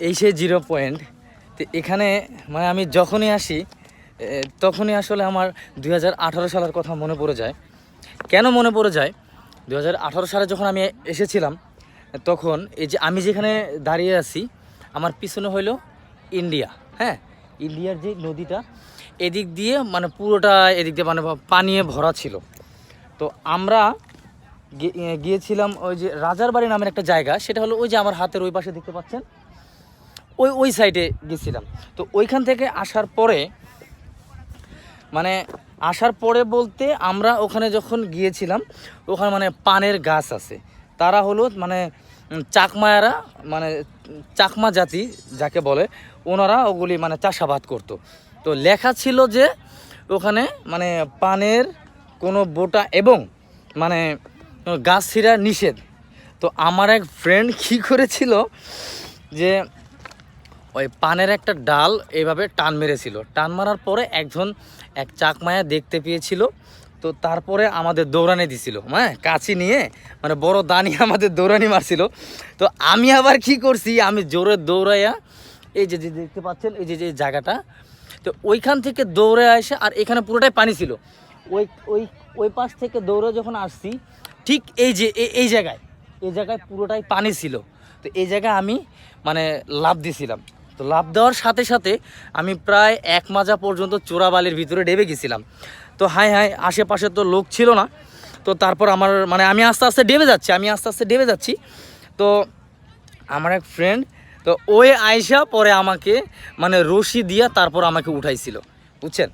এই সেই 0 পয়েন্ট। তো এখানে মানে আমি যখনই আসি তখনই আসলে আমার 2018 সালের কথা মনে পড়ে যায়। কেন মনে পড়ে যায়? 2018 সালে যখন আমি এসেছিলাম তখন এই যে আমি যেখানে দাঁড়িয়ে আছি আমার পিছনে হইলো ইন্ডিয়া। হ্যাঁ, ইন্ডিয়ার যে নদীটা এদিক দিয়ে মানে পুরোটা এদিক দিয়ে মানে পানিয়ে ভরা ছিল। তো আমরা গিয়েছিলাম ওই যে রাজারবাড়ি নামের একটা জায়গা, সেটা হলো ওই যে আমার হাতের ওই পাশে দেখতে পাচ্ছেন, ওই সাইডে গেছিলাম। তো ওইখান থেকে আসার পরে বলতে আমরা ওখানে যখন গিয়েছিলাম ওখানে মানে পানের গাছ আছে, তারা হলো মানে চাকমায়ারা, মানে চাকমা জাতি যাকে বলে, ওনারা ওগুলি মানে চাষাবাদ করতো। তো লেখা ছিল যে ওখানে মানে পানের কোনো বোটা এবং মানে গাছ ছিঁড়া নিষেধ। তো আমার এক ফ্রেন্ড কী করেছিল যে ওই পানের একটা ডাল এইভাবে টান মেরেছিল, টান মারার পরে এক চাকমায়া দেখতে পেয়েছিল। তো তারপরে আমাদের দৌড়ানি দিছিল, হ্যাঁ, কাছি নিয়ে মানে বড় দানি আমাদের দৌড়ানি মারছিল। তো আমি আবার কি করছি, আমি জোরে দৌড়াইয়া এই যে দেখতে পাচ্ছেন এই যে জায়গাটা, তো ওইখান থেকে দৌড়ে আসে, আর এখানে পুরোটাই পানি ছিল। ওই ওই ওই পাশ থেকে দৌড়ে যখন আসছি ঠিক এই জায়গায় পুরোটাই পানি ছিল। তো এই জায়গায় আমি মানে লাফ দিছিলাম। তো লাফ দেওয়ার সাথে সাথে আমি প্রায় 1 মাজা পর্যন্ত চোরাবালির ভিতরে ডেবে গেছিলাম। তো হাই আশেপাশে তো লোক ছিল না। তো তারপর আমার মানে আমি আস্তে আস্তে ডেবে যাচ্ছি। তো আমার এক ফ্রেন্ড, তো ওই আয়সা পরে আমাকে মানে রশি দিয়া তারপর আমাকে উঠাইছিল, বুঝছেন।